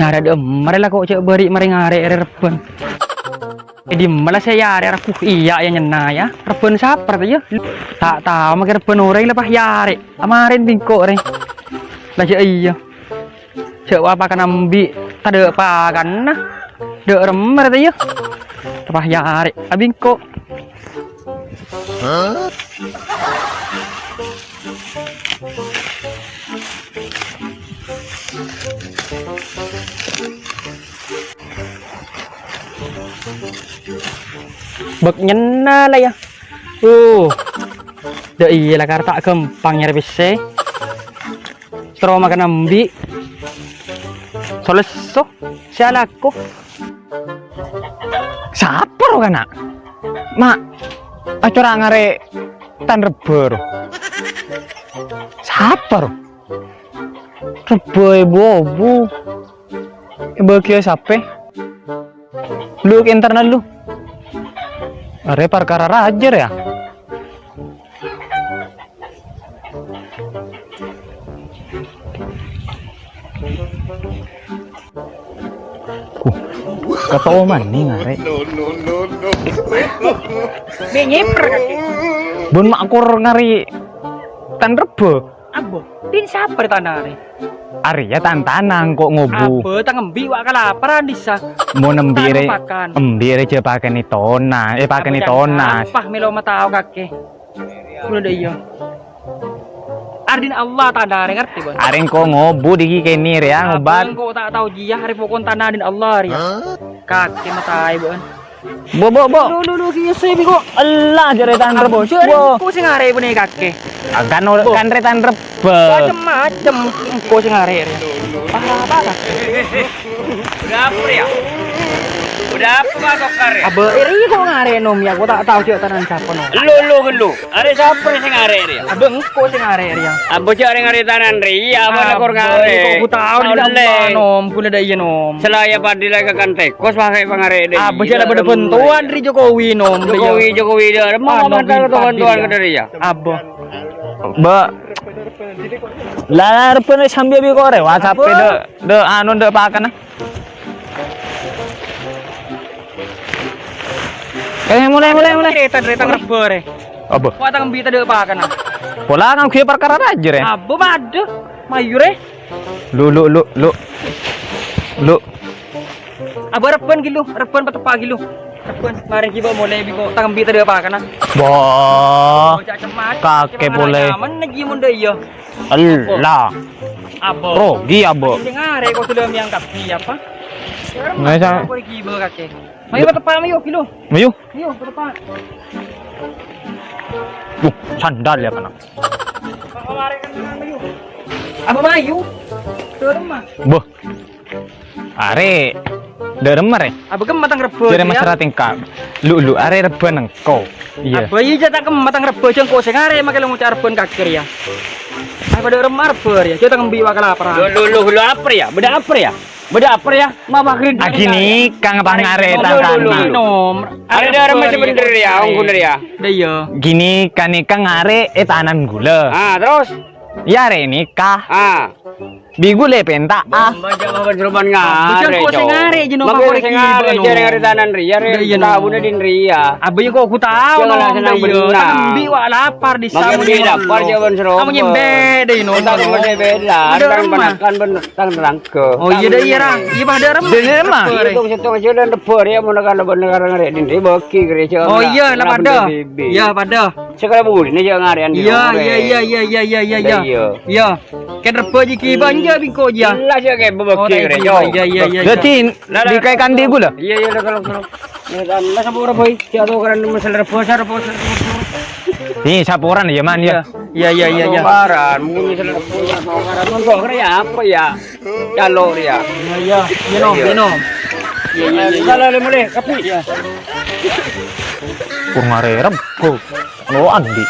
Ngare de marela kok cek beri mari ngare reben. Di malah saya are aku iya ya nyena ya. Reben saper tuh ya. Tak tahu makin reben orang lepas yare. Amarin bingko re. Lah cek iya. Cek apa kan ambi tade apa kan nah. De remer tuh ya. Lepas yare abingko. Bek nyena lah ya. Dah iya lah karena tak gampang nyari bese. Terus makan ambi. Soleso sialaku. Siapa lo kan nak? Mak, acara ngare tan rebor. Siapa lo? Rebor ibu. Ibu kia siapa? Lu ke internal lu. Are perkara rajer ya. Ketoman nih ngare. Benyeper kaki. Bun makur ngari tan rebo. Abo, din siapa tanah ari? Ari ya tantanang kok ngobu. Abo tang embi wak kalaparan disa. Mau nembire. Embire je pakai ni tona, pakai ni tona. Pah melo matao kaki. Udah deh iya. Ardin Allah tanah ari ngerti bang. Areng kok ngobu di kini ya ngobat. Kok tak tahu dia hari pokon tanah din Allah ya. Kaki matai bang. Bo. Lu kieu sih kok. Allah jeretan rebo. Ku sing arek bene kake. Kan kan retan rebo. Macem-macem ku sing arek ya. Apa kake. Udah apa ya? Udah apa kok arek? Abe iri kok ngarek nom ya. Ku tak tahu cek tanan siapa nom. Lu. Arek siapa sing arek ya? Abe engko sing arek ya. Abe cek arek tanan ri apa nekor ngarek. Ku tahu di dalam nom, ku ada iya nom. Selaya padila ke kan tekos pakai pangarek. Abe cek ada bantuan dari Jokowi nom. Jokowi dia mau mantar bantuan ke dari ya. Abe. Ba. Lah arep sambil bi kok re WhatsApp de anu de pakan. Mulai. Retang rebore. Apa? Kok tang bi tade pakan. Pola kan kieu perkara aja re. Abe made. Mayure. Lu. Abe reben gilu, reben petepa gilu. Reben mari kiba mulai bi kok tang bi tade pakan. Boh. Kakek boleh. Aman lagi mun deui ya. Allah. Abe. Rogi abe. Sing arek kok sudah miangkat siapa? Nggak sa. Kok kiba kakek. Mayo petepa mayo kilo. Mayo petepa. Sandal ya kan. Kemarin kan mayo. Apa mayo? Terima. Boh. Are. Deremar ya? Apa ke matang rebo? Jadi masyarakat tingkat. Lu are reben engkau. Iya. Apa iya jatah ke matang rebo jengko sing are make lu ngucar reben kakir ya. Apa deremar ber ya? Kita ngembi wakal lapar. Lu apa ya? Beda apa ya? Mama kering. Gini kang pangare tantan. Are deremar sebener ya, ongguner ya. Iya. Gini kan kang are tanan gula. Terus ya re nikah. Bigu le penta Baca banjroban ngare. Kok sing ngare jeno favorit iki. Ngare tanan ria re tabune din ria. Abi kok ku tahu senang benar. Bi wa lapar di sama di lapar jawan sero. Kamu nyembe deui no. Tak mesti beda. Tang panakan ben tang rangke. Oh iya deui rang. Iya pada rem. Bener mah. Itu setong aja dan debor ya mun negara ngare din beki gereja. Oh iya lah pada. Iya pada. Sekarang buli ne ngarean di. Iya. Iya. Ken rebo iki banja bingko aja. Lah ya kayak bebeki gereja. Iya. Jadi dikaikan di gula. Iya kalau. Lah sapura boy. Jatuh kan masalah rebo. Nih sapuran ya man ya. Iya. Sapuran mungkin masalah rebo sapuran. Kok ya apa ya? Calor ya. Iya. Minum. Iya. Salah mulai kapi. Iya. Kurang ngarep kok. Lo andi.